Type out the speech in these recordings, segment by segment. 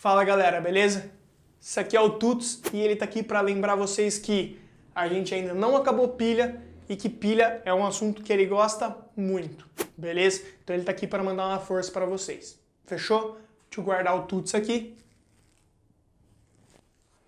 Fala galera, beleza? Isso aqui é o Tuts e ele tá aqui para lembrar vocês que a gente ainda não acabou pilha e que pilha é um assunto que ele gosta muito, beleza? Então ele tá aqui para mandar uma força para vocês, fechou? Deixa eu guardar o Tuts aqui.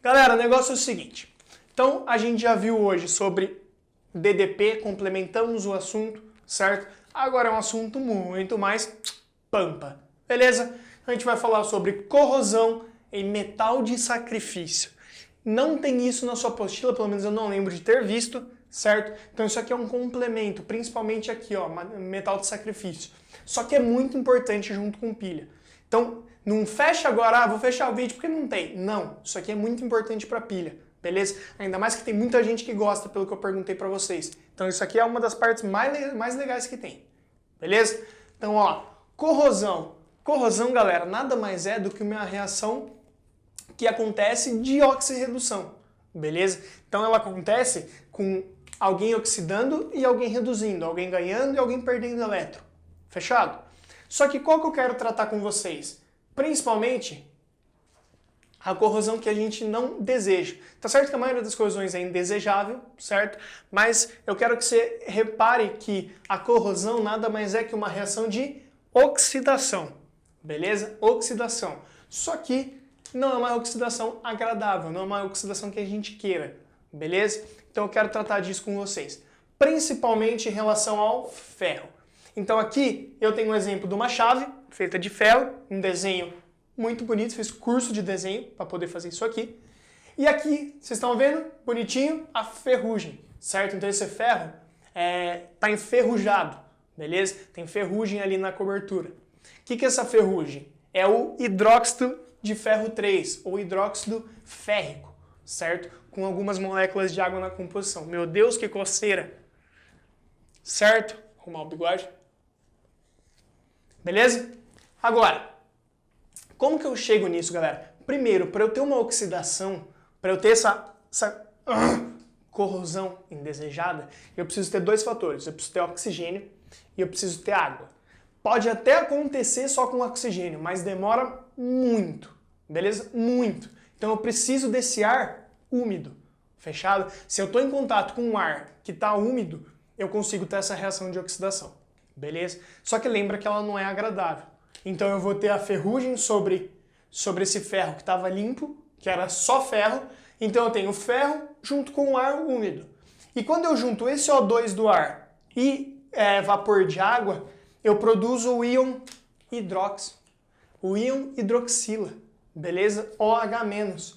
Galera, o negócio é o seguinte, então a gente já viu hoje sobre DDP, complementamos o assunto, certo? Agora é um assunto muito mais pampa, beleza? A gente vai falar sobre corrosão em metal de sacrifício. Não tem isso na sua apostila, pelo menos eu não lembro de ter visto, certo? Então isso aqui é um complemento, principalmente aqui, ó, metal de sacrifício. Só que é muito importante junto com pilha. Então não fecha agora, vou fechar o vídeo porque não tem. Não, isso aqui é muito importante para pilha, beleza? Ainda mais que tem muita gente que gosta, pelo que eu perguntei para vocês. Então isso aqui é uma das partes mais legais que tem, beleza? Então ó, corrosão. Corrosão, galera, nada mais é do que uma reação que acontece de oxirredução, beleza? Então ela acontece com alguém oxidando e alguém reduzindo, alguém ganhando e alguém perdendo elétron, fechado? Só que qual que eu quero tratar com vocês? Principalmente a corrosão que a gente não deseja. Tá certo que a maioria das corrosões é indesejável, certo? Mas eu quero que você repare que a corrosão nada mais é que uma reação de oxidação. Beleza? Oxidação. Só que não é uma oxidação agradável, não é uma oxidação que a gente queira. Beleza? Então eu quero tratar disso com vocês. Principalmente em relação ao ferro. Então aqui eu tenho um exemplo de uma chave feita de ferro, um desenho muito bonito, fiz curso de desenho para poder fazer isso aqui. E aqui, vocês estão vendo? Bonitinho, a ferrugem, certo? Então esse ferro está enferrujado, beleza? Tem ferrugem ali na cobertura. O que é essa ferrugem? É o hidróxido de ferro 3, ou hidróxido férrico, certo? Com algumas moléculas de água na composição. Meu Deus, que coceira! Certo? Arrumar o bigode. Beleza? Agora, como que eu chego nisso, galera? Primeiro, para eu ter uma oxidação, para eu ter essa corrosão indesejada, eu preciso ter dois fatores. Eu preciso ter oxigênio e eu preciso ter água. Pode até acontecer só com oxigênio, mas demora muito, beleza? Muito. Então eu preciso desse ar úmido, fechado? Se eu estou em contato com um ar que está úmido, eu consigo ter essa reação de oxidação, beleza? Só que lembra que ela não é agradável. Então eu vou ter a ferrugem sobre esse ferro que estava limpo, que era só ferro. Então eu tenho ferro junto com o ar úmido. E quando eu junto esse O2 do ar e vapor de água, eu produzo o íon hidróxido, o íon hidroxila, beleza? OH-.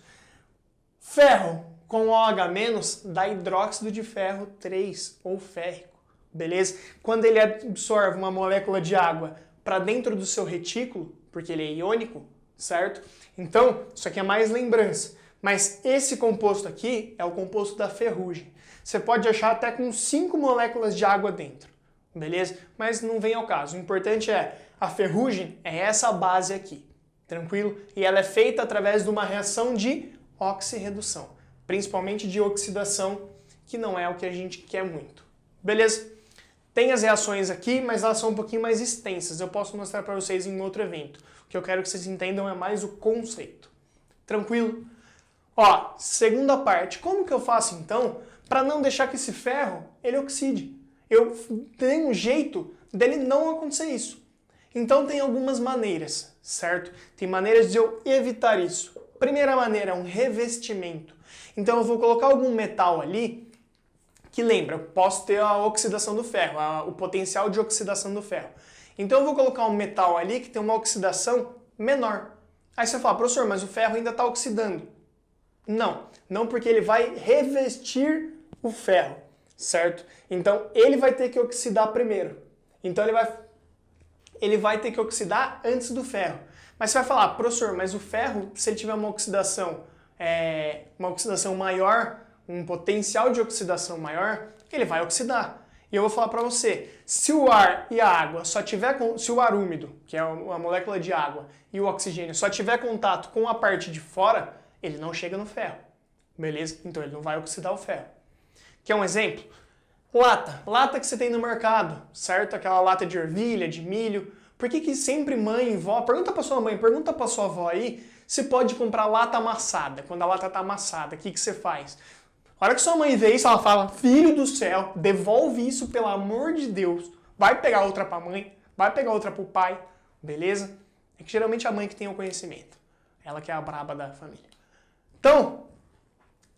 Ferro com OH- dá hidróxido de ferro 3, ou férrico, beleza? Quando ele absorve uma molécula de água para dentro do seu retículo, porque ele é iônico, certo? Então, isso aqui é mais lembrança. Mas esse composto aqui é o composto da ferrugem. Você pode achar até com 5 moléculas de água dentro. Beleza? Mas não vem ao caso. O importante é, a ferrugem é essa base aqui, tranquilo? E ela é feita através de uma reação de oxirredução, principalmente de oxidação, que não é o que a gente quer muito. Beleza? Tem as reações aqui, mas elas são um pouquinho mais extensas. Eu posso mostrar para vocês em outro evento. O que eu quero que vocês entendam é mais o conceito. Tranquilo? Ó, segunda parte. Como que eu faço então para não deixar que esse ferro ele oxide? Eu tenho um jeito dele não acontecer isso. Então tem algumas maneiras, certo? Tem maneiras de eu evitar isso. Primeira maneira é um revestimento. Então eu vou colocar algum metal ali que lembra, eu posso ter a oxidação do ferro, o potencial de oxidação do ferro. Então eu vou colocar um metal ali que tem uma oxidação menor. Aí você fala, professor, mas o ferro ainda está oxidando. Não porque ele vai revestir o ferro. Certo? Então, ele vai ter que oxidar primeiro. Então, ele vai ter que oxidar antes do ferro. Mas você vai falar, professor, mas o ferro, se ele tiver uma oxidação maior, um potencial de oxidação maior, ele vai oxidar. E eu vou falar para você, se o ar e a água se o ar úmido, que é a molécula de água, e o oxigênio só tiver contato com a parte de fora, ele não chega no ferro. Beleza? Então, ele não vai oxidar o ferro. Quer um exemplo? Lata que você tem no mercado, certo? Aquela lata de ervilha, de milho. Por que sempre mãe e vó, pergunta para sua mãe, pergunta para sua avó aí, Você pode comprar lata amassada. Quando a lata está amassada, o que você faz? A hora que sua mãe vê isso, ela fala, filho do céu, devolve isso pelo amor de Deus. Vai pegar outra para a mãe, vai pegar outra para o pai, beleza? É que geralmente é a mãe que tem o conhecimento. Ela que é a braba da família. Então,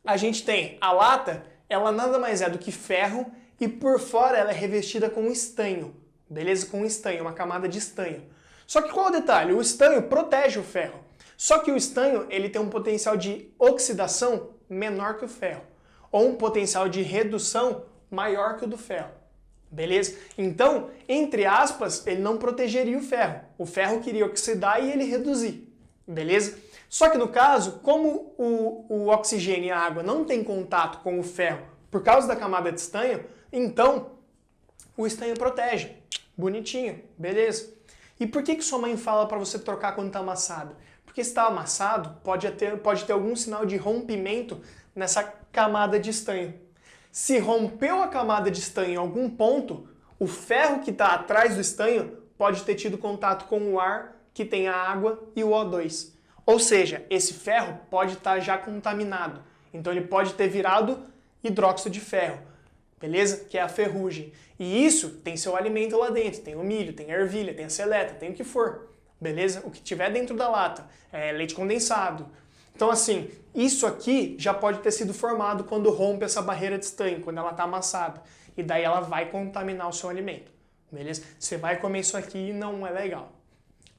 a gente tem a lata, ela nada mais é do que ferro e por fora ela é revestida com estanho, beleza? Com estanho, uma camada de estanho. Só que qual é o detalhe? O estanho protege o ferro. Só que o estanho ele tem um potencial de oxidação menor que o ferro, ou um potencial de redução maior que o do ferro. Beleza? Então, entre aspas, ele não protegeria o ferro. O ferro queria oxidar e ele reduzir. Beleza? Só que no caso, como o oxigênio e a água não têm contato com o ferro por causa da camada de estanho, então o estanho protege. Bonitinho, beleza? E por que sua mãe fala para você trocar quando está amassado? Porque se está amassado, pode ter algum sinal de rompimento nessa camada de estanho. Se rompeu a camada de estanho em algum ponto, o ferro que está atrás do estanho pode ter tido contato com o ar que tem a água e o O2. Ou seja, esse ferro pode estar já contaminado. Então ele pode ter virado hidróxido de ferro, beleza? Que é a ferrugem. E isso tem seu alimento lá dentro. Tem o milho, tem a ervilha, tem a seleta, tem o que for. Beleza? O que tiver dentro da lata. Leite condensado. Então assim, isso aqui já pode ter sido formado quando rompe essa barreira de estanho, quando ela está amassada. E daí ela vai contaminar o seu alimento. Beleza? Você vai comer isso aqui e não é legal.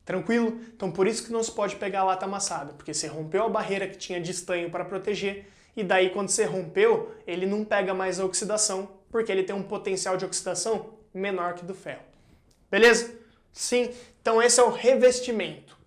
Tranquilo? Então por isso que não se pode pegar a lata amassada, porque você rompeu a barreira que tinha de estanho para proteger, e daí quando você rompeu, ele não pega mais a oxidação, porque ele tem um potencial de oxidação menor que do ferro. Beleza? Sim, então esse é o revestimento.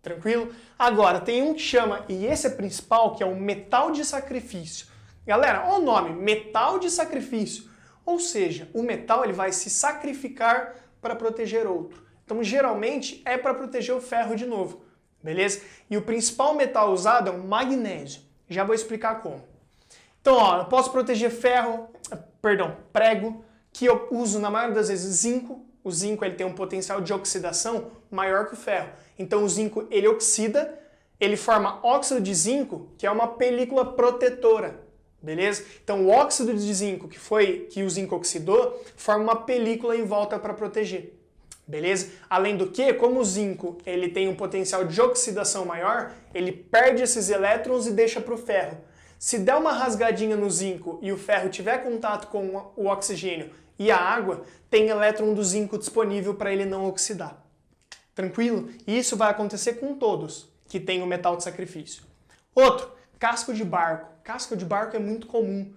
Tranquilo? Agora, tem um que chama, e esse é principal, que é o metal de sacrifício. Galera, olha o nome, metal de sacrifício. Ou seja, o metal ele vai se sacrificar para proteger outro. Então, geralmente, é para proteger o ferro de novo, beleza? E o principal metal usado é o magnésio. Já vou explicar como. Então, ó, eu posso proteger prego, que eu uso na maioria das vezes zinco. O zinco ele tem um potencial de oxidação maior que o ferro. Então, o zinco ele oxida, ele forma óxido de zinco, que é uma película protetora, beleza? Então, o óxido de zinco que o zinco oxidou, forma uma película em volta para proteger. Beleza? Além do que, como o zinco ele tem um potencial de oxidação maior, ele perde esses elétrons e deixa para o ferro. Se der uma rasgadinha no zinco e o ferro tiver contato com o oxigênio e a água, tem elétron do zinco disponível para ele não oxidar. Tranquilo? E isso vai acontecer com todos que tem o metal de sacrifício. Outro, casco de barco. Casco de barco é muito comum.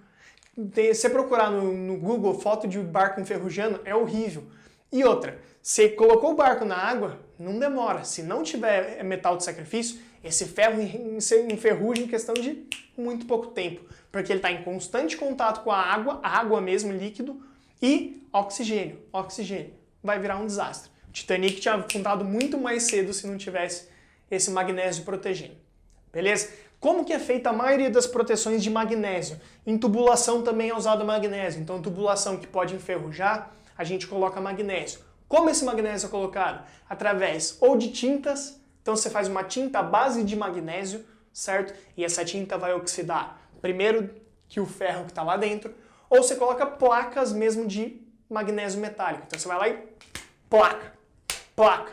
Se você procurar no Google foto de barco enferrujando, é horrível. E outra, você colocou o barco na água, não demora. Se não tiver metal de sacrifício, esse ferro enferruja em questão de muito pouco tempo, porque ele está em constante contato com a água mesmo, líquido, e oxigênio. Oxigênio. Vai virar um desastre. O Titanic tinha afundado muito mais cedo se não tivesse esse magnésio protegendo. Beleza? Como que é feita a maioria das proteções de magnésio? Em tubulação também é usado magnésio. Então, tubulação que pode enferrujar, a gente coloca magnésio. Como esse magnésio é colocado? Através ou de tintas, então você faz uma tinta à base de magnésio, certo? E essa tinta vai oxidar primeiro que o ferro que está lá dentro, ou você coloca placas mesmo de magnésio metálico. Então você vai lá e placa, placa,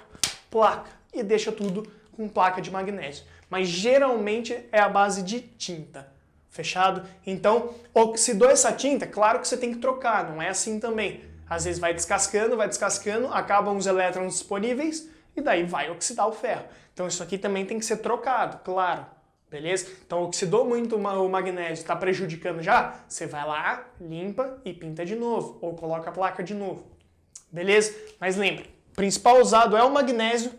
placa, e deixa tudo com placa de magnésio. Mas geralmente é a base de tinta. Fechado? Então, oxidou essa tinta, claro que você tem que trocar, não é assim também. Às vezes vai descascando, acabam os elétrons disponíveis e daí vai oxidar o ferro. Então isso aqui também tem que ser trocado, claro. Beleza? Então oxidou muito o magnésio, está prejudicando já? Você vai lá, limpa e pinta de novo. Ou coloca a placa de novo. Beleza? Mas lembre, o principal usado é o magnésio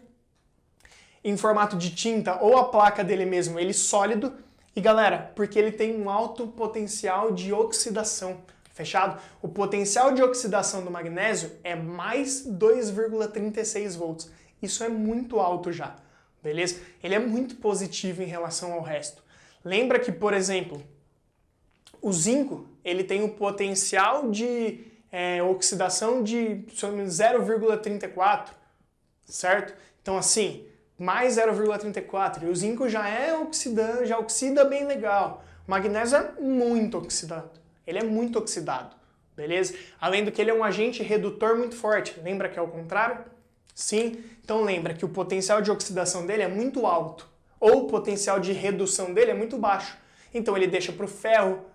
em formato de tinta ou a placa dele mesmo, ele sólido. E galera, porque ele tem um alto potencial de oxidação. Fechado? O potencial de oxidação do magnésio é mais 2,36 volts. Isso é muito alto já, beleza? Ele é muito positivo em relação ao resto. Lembra que, por exemplo, o zinco ele tem um potencial de oxidação de 0,34, certo? Então assim, mais 0,34. E o zinco já é oxidante, já oxida bem legal. O magnésio é muito oxidado. Ele é muito oxidado, beleza? Além do que ele é um agente redutor muito forte. Lembra que é o contrário? Sim. Então lembra que o potencial de oxidação dele é muito alto. Ou o potencial de redução dele é muito baixo. Então ele deixa para o ferro,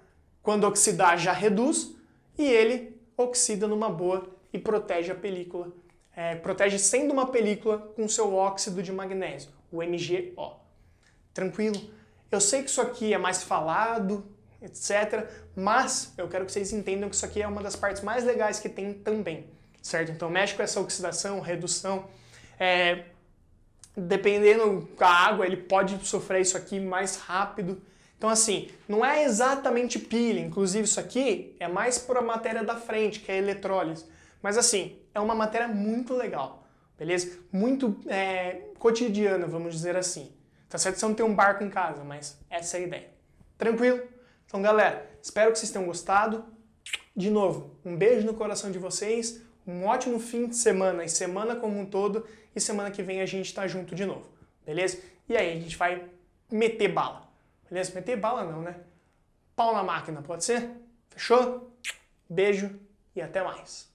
quando oxidar já reduz, e ele oxida numa boa e protege a película. Protege sendo uma película com seu óxido de magnésio, o MgO. Tranquilo? Eu sei que isso aqui é mais falado, etc. Mas eu quero que vocês entendam que isso aqui é uma das partes mais legais que tem também, certo? Então mexe com essa oxidação, redução. Dependendo da água, ele pode sofrer isso aqui mais rápido. Então assim, não é exatamente pilha, inclusive isso aqui é mais para a matéria da frente, que é a eletrólise. Mas assim, é uma matéria muito legal, beleza? Muito cotidiana, vamos dizer assim. Tá certo que você não tem um barco em casa, mas essa é a ideia. Tranquilo? Então galera, espero que vocês tenham gostado. De novo, um beijo no coração de vocês, um ótimo fim de semana e semana como um todo, e semana que vem a gente tá junto de novo, beleza? E aí a gente vai meter bala, beleza? Meter bala não, né? Pau na máquina, pode ser? Fechou? Beijo e até mais.